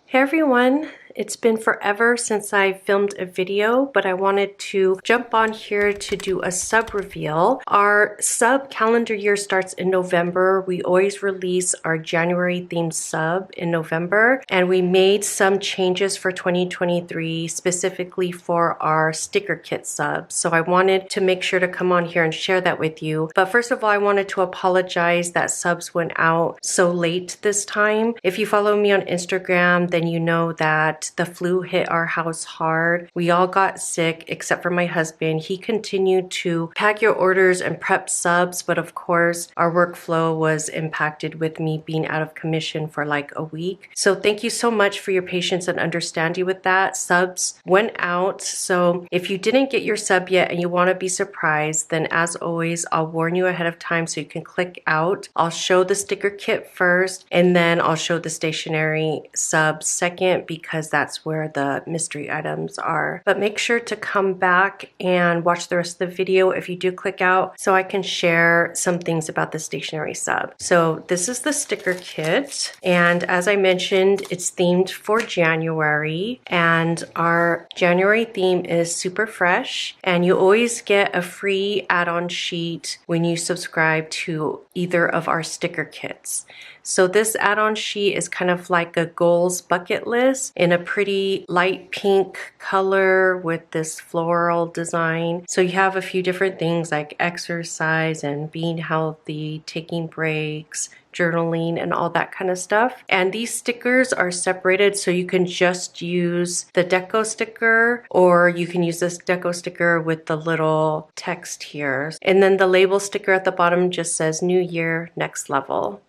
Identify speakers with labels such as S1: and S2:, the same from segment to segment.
S1: Hey everyone, it's been forever since I filmed a video, but I wanted to jump on here to do a sub reveal. Our sub calendar year starts in November. We always release our January themed sub in November, and we made some changes for 2023 specifically for our sticker kit sub. So I wanted to make sure to come on here and share that with you. But first of all, I wanted to apologize that subs went out so late this time. If you follow me on Instagram, then you know that the flu hit our house hard. We all got sick except for my husband. He continued to pack your orders and prep subs, but of course our workflow was impacted with me being out of commission for like a week. So thank you so much for your patience and understanding with that. Subs went out. So if you didn't get your sub yet and you want to be surprised, then as always, I'll warn you ahead of time so you can click out. I'll show the sticker kit first, and then I'll show the stationery sub second because that's where the mystery items are. But make sure to come back and watch the rest of the video if you do click out so I can share some things about the stationery sub. So this is the sticker kit, and as I mentioned, it's themed for January, and our January theme is super fresh, and you always get a free add-on sheet when you subscribe to either of our sticker kits. So this add-on sheet is kind of like a goals bucket list in a pretty light pink color with this floral design. So you have a few different things like exercise and being healthy, taking breaks, journaling, and all that kind of stuff. And these stickers are separated, so you can just use the deco sticker, or you can use this deco sticker with the little text here. And then the label sticker at the bottom just says New Year, Next Level.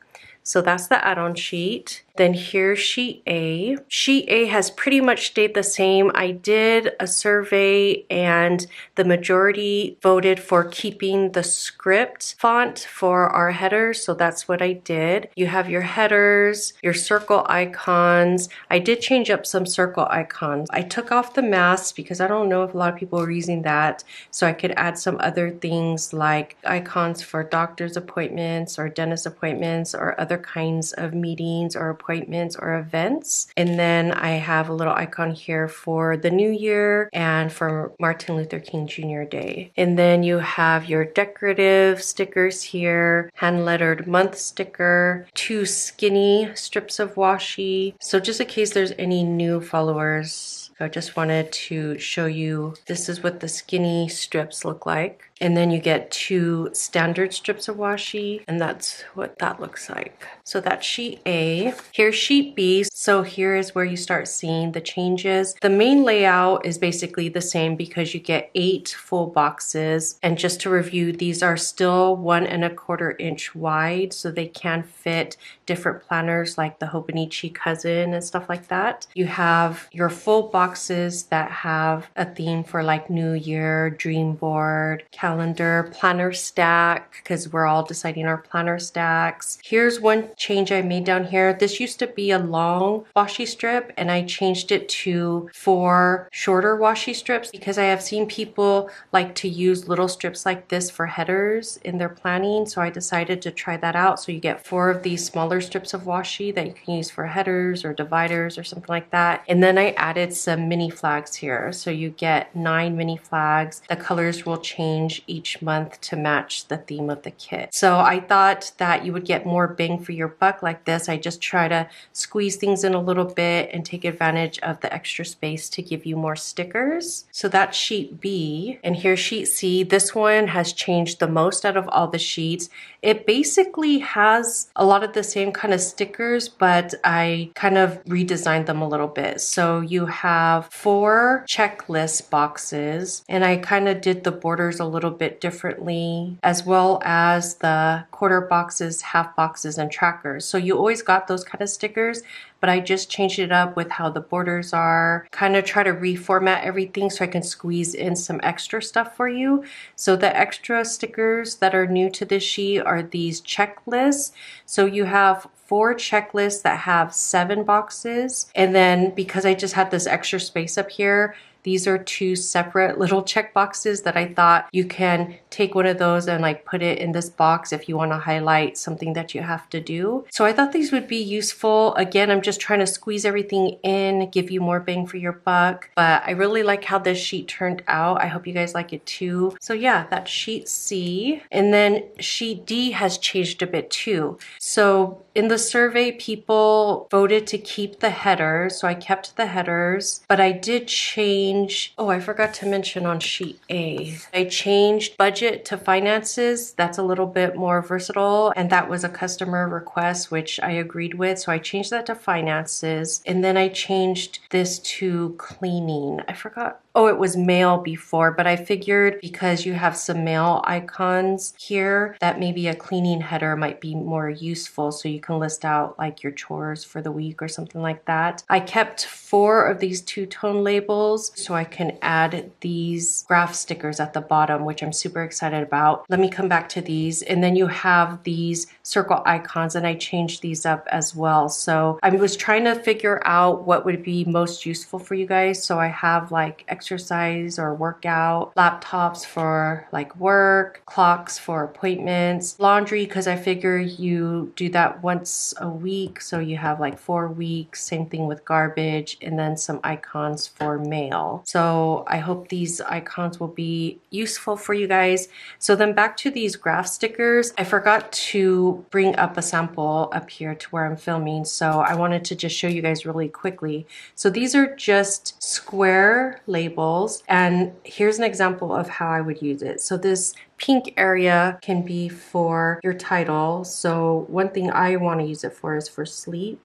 S1: So that's the add-on sheet. Then here's sheet A. Sheet A has pretty much stayed the same. I did a survey and the majority voted for keeping the script font for our headers, so that's what I did. You have your headers, your circle icons. I did change up some circle icons. I took off the masks because I don't know if a lot of people were using that, so I could add some other things like icons for doctor's appointments or dentist appointments or other kinds of meetings or appointments or events. And then I have a little icon here for the new year and for Martin Luther King Jr. Day. And then you have your decorative stickers here, hand lettered month sticker, 2 skinny strips of washi. So just in case there's any new followers, I just wanted to show you, this is what the skinny strips look like. And then you get 2 standard strips of washi, and that's what that looks like. So that's sheet A. Here's sheet B. So here is where you start seeing the changes. The main layout is basically the same because you get 8 full boxes. And just to review, these are still 1 1/4 inch wide, so they can fit different planners like the Hobonichi Cousin and stuff like that. You have your full boxes that have a theme for like New Year, Dream Board, calendar, planner stack, because we're all deciding our planner stacks. Here's one change I made down here. This used to be a long washi strip, and I changed it to 4 shorter washi strips because I have seen people like to use little strips like this for headers in their planning, so I decided to try that out. So you get 4 of these smaller strips of washi that you can use for headers or dividers or something like that. And then I added some mini flags here, so you get 9 mini flags. The colors will change each month to match the theme of the kit. So I thought that you would get more bang for your buck like this. I just try to squeeze things in a little bit and take advantage of the extra space to give you more stickers. So that's sheet B, and here's sheet C. This one has changed the most out of all the sheets. It basically has a lot of the same kind of stickers, but I kind of redesigned them a little bit. So you have 4 checklist boxes, and I kind of did the borders a little bit differently, as well as the quarter boxes, half boxes, and trackers. So you always got those kind of stickers, but I just changed it up with how the borders are, kind of try to reformat everything so I can squeeze in some extra stuff for you. So the extra stickers that are new to this sheet are these checklists. So you have 4 checklists that have 7 boxes. And then because I just had this extra space up here, these are two separate little check boxes that I thought you can take one of those and like put it in this box if you want to highlight something that you have to do. So I thought these would be useful. Again, I'm just trying to squeeze everything in, give you more bang for your buck, but I really like how this sheet turned out. I hope you guys like it too. So yeah, that's sheet C. And then sheet D has changed a bit too. So in the survey, people voted to keep the headers. So I kept the headers, but I did change, oh, I forgot to mention on sheet A, I changed budget to finances. That's a little bit more versatile. And that was a customer request, which I agreed with. So I changed that to finances. And then I changed this to cleaning. I forgot. Oh, it was mail before, but I figured because you have some mail icons here that maybe a cleaning header might be more useful. So you can list out like your chores for the week or something like that. I kept 4 of these two-tone labels so I can add these graph stickers at the bottom, which I'm super excited about. Let me come back to these. And then you have these circle icons, and I changed these up as well. So I was trying to figure out what would be most useful for you guys. So I have like exercise or workout, laptops for like work, clocks for appointments, laundry, because I figure you do that once a week. So you have like 4 weeks, same thing with garbage, and then some icons for mail. So I hope these icons will be useful for you guys. So then back to these graph stickers, I forgot to bring up a sample up here to where I'm filming. So I wanted to just show you guys really quickly. So these are just square labels, and here's an example of how I would use it. So this pink area can be for your title. So one thing I want to use it for is for sleep.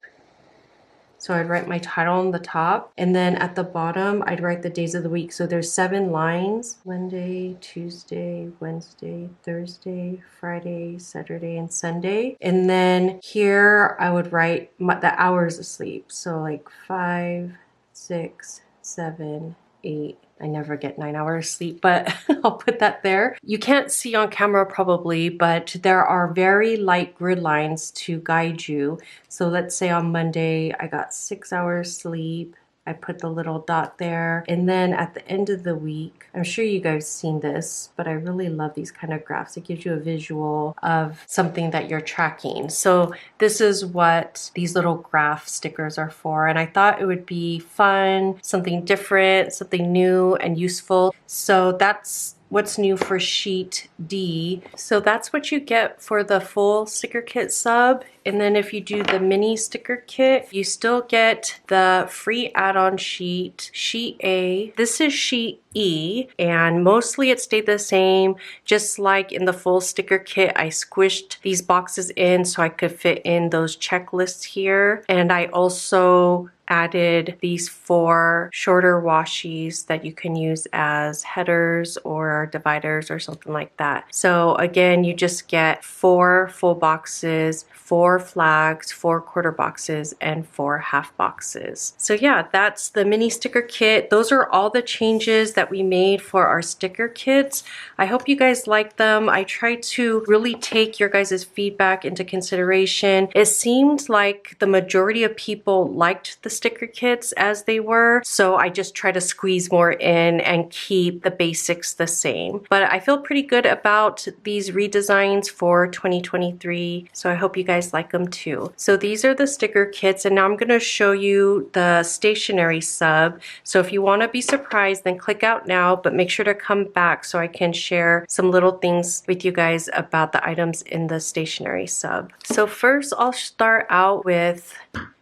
S1: So I'd write my title on the top, and then at the bottom, I'd write the days of the week. So there's 7 lines: Monday, Tuesday, Wednesday, Thursday, Friday, Saturday, and Sunday. And then here I would write the hours of sleep. So like 5, 6, 7, 8. I never get 9 hours sleep, but I'll put that there. You can't see on camera probably, but there are very light grid lines to guide you. So let's say on Monday, I got 6 hours sleep. I put the little dot there. And then at the end of the week, I'm sure you guys seen this, but I really love these kind of graphs. It gives you a visual of something that you're tracking. So this is what these little graph stickers are for. And I thought it would be fun, something different, something new and useful. So that's what's new for sheet D. So that's what you get for the full sticker kit sub. And then if you do the mini sticker kit, you still get the free add-on sheet, sheet A. This is sheet E, and mostly it stayed the same. Just like in the full sticker kit, I squished these boxes in so I could fit in those checklists here. And I also added these 4 shorter washies that you can use as headers or dividers or something like that. So again, you just get 4 full boxes, 4 flags, 4 quarter boxes, and 4 half boxes. So yeah, that's the mini sticker kit. Those are all the changes that we made for our sticker kits. I hope you guys like them. I tried to really take your guys' feedback into consideration. It seemed like the majority of people liked the sticker kits as they were, so I just try to squeeze more in and keep the basics the same. But I feel pretty good about these redesigns for 2023, so I hope you guys like them too. So these are the sticker kits, and now I'm going to show you the stationery sub. So if you want to be surprised, then click out now, but make sure to come back so I can share some little things with you guys about the items in the stationery sub. So first I'll start out with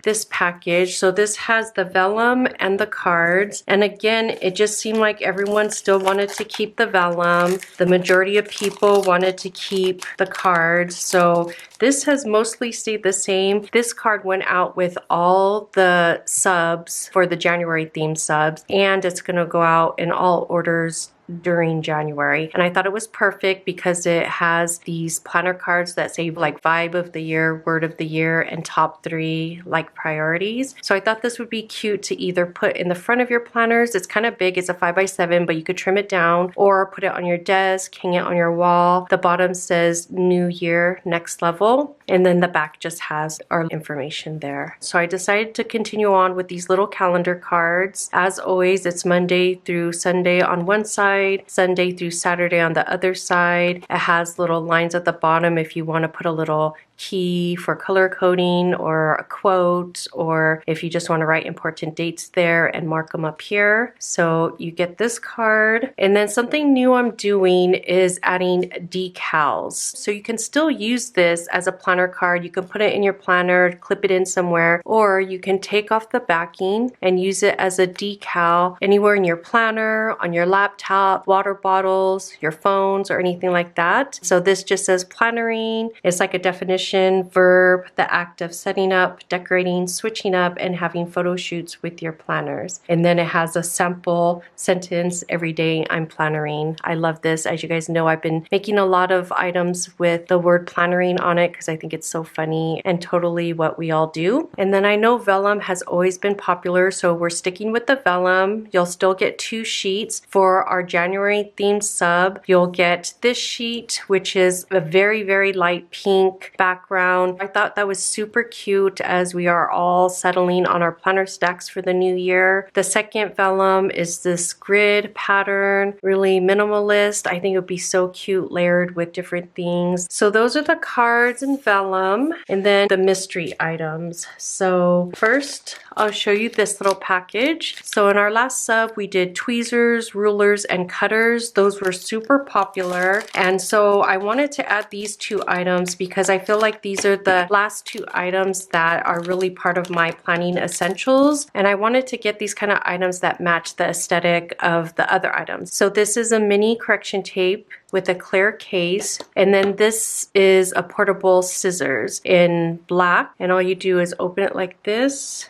S1: this package. So this has the vellum and the cards. And again, it just seemed like everyone still wanted to keep the vellum. The majority of people wanted to keep the cards. So this has mostly stayed the same. This card went out with all the subs for the January theme subs, and it's gonna go out in all orders during January. And I thought it was perfect because it has these planner cards that say like vibe of the year, word of the year, and top 3 like priorities. So I thought this would be cute to either put in the front of your planners. It's kind of big, it's a 5x7, but you could trim it down or put it on your desk, hang it on your wall. The bottom says new year, next level. schedule, and then the back just has our information there. So I decided to continue on with these little calendar cards. As always, it's Monday through Sunday on one side, Sunday through Saturday on the other side. It has little lines at the bottom if you want to put a little key for color coding or a quote, or if you just want to write important dates there and mark them up here. So you get this card. And then something new I'm doing is adding decals. So you can still use this as a planner card. You can put it in your planner, clip it in somewhere, or you can take off the backing and use it as a decal anywhere in your planner, on your laptop, water bottles, your phones, or anything like that. So this just says plannering. It's like a definition, verb, the act of setting up, decorating, switching up, and having photo shoots with your planners. And then it has a sample sentence, every day I'm plannering. I love this. As you guys know, I've been making a lot of items with the word plannering on it because I think it's so funny and totally what we all do. And then I know vellum has always been popular, so we're sticking with the vellum. You'll still get 2 sheets. For our January themed sub, you'll get this sheet, which is a very, very light pink background. I thought that was super cute as we are all settling on our planner stacks for the new year. The second vellum is this grid pattern, really minimalist. I think it would be so cute layered with different things. So those are the cards in vellum, and then the mystery items. So first, I'll show you this little package. So in our last sub, we did tweezers, rulers, and cutters. Those were super popular. And so I wanted to add these 2 items because I feel like these are the last 2 items that are really part of my planning essentials. And I wanted to get these kind of items that match the aesthetic of the other items. So this is a mini correction tape with a clear case. And then this is a portable scissors in black. And all you do is open it like this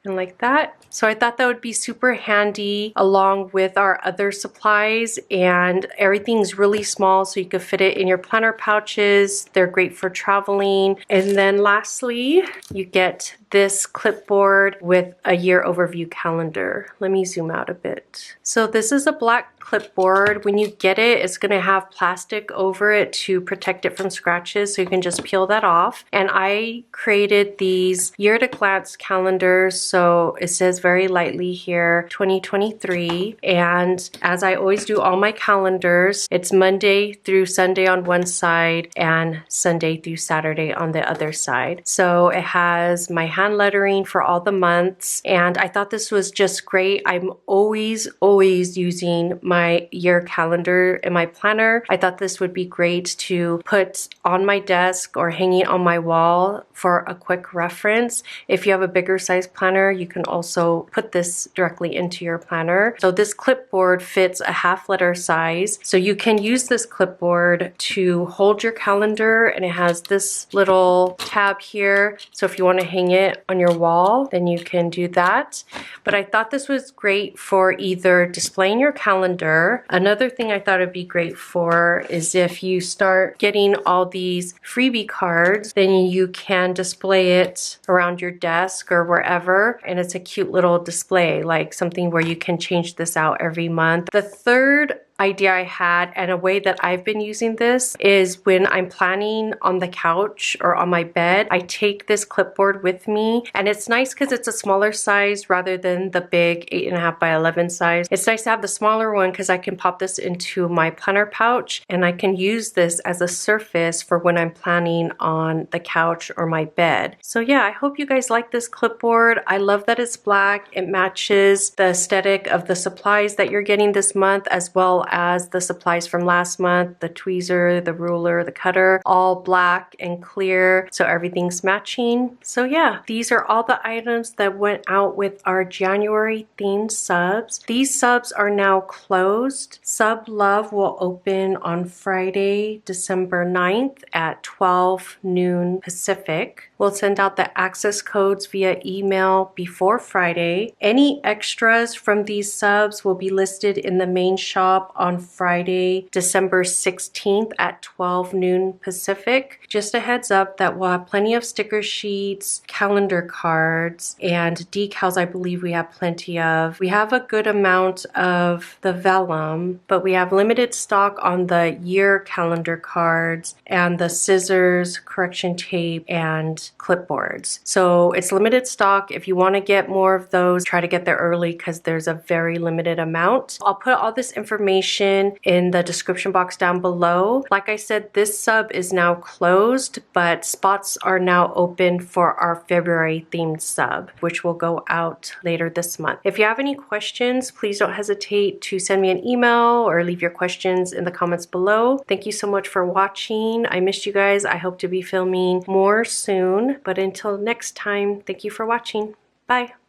S1: and like that. So I thought that would be super handy along with our other supplies, and everything's really small so you could fit it in your planner pouches. They're great for traveling. And then lastly, you get this clipboard with a year overview calendar. Let me zoom out a bit. So this is a black clipboard. When you get it, it's gonna have plastic over it to protect it from scratches, so you can just peel that off. And I created these year to glance calendars. So it says very lightly here, 2023. And as I always do all my calendars, it's Monday through Sunday on one side and Sunday through Saturday on the other side. So it has my hand lettering for all the months. And I thought this was just great. I'm always using my year calendar in my planner. I thought this would be great to put on my desk or hanging on my wall for a quick reference. If you have a bigger size planner, you can also put this directly into your planner. So this clipboard fits a half letter size. So you can use this clipboard to hold your calendar, and it has this little tab here. So if you want to hang it on your wall, then you can do that. But I thought this was great for either displaying your calendar. Another thing I thought it'd be great for is if you start getting all these freebie cards, then you can display it around your desk or wherever. And it's a cute little display, like something where you can change this out every month. The third idea I had, and a way that I've been using this, is when I'm planning on the couch or on my bed, I take this clipboard with me. And it's nice because it's a smaller size rather than the big 8.5 by 11 size. It's nice to have the smaller one because I can pop this into my planner pouch, and I can use this as a surface for when I'm planning on the couch or my bed. So yeah, I hope you guys like this clipboard. I love that it's black. It matches the aesthetic of the supplies that you're getting this month, as well as the supplies from last month, the tweezer, the ruler, the cutter, all black and clear, so everything's matching. So yeah, these are all the items that went out with our January themed subs. These subs are now closed. Sub Love will open on Friday, December 9th at 12 noon Pacific. We'll send out the access codes via email before Friday. Any extras from these subs will be listed in the main shop on Friday, December 16th at 12 noon Pacific. Just a heads up that we'll have plenty of sticker sheets, calendar cards, and decals I believe we have plenty of. We have a good amount of the vellum, but we have limited stock on the year calendar cards and the scissors, correction tape, and clipboards. So it's limited stock. If you want to get more of those, try to get there early because there's a very limited amount. I'll put all this information in the description box down below. Like I said, this sub is now closed, but spots are now open for our February themed sub, which will go out later this month. If you have any questions, please don't hesitate to send me an email or leave your questions in the comments below. Thank you so much for watching. I missed you guys. I hope to be filming more soon, but until next time, thank you for watching. Bye.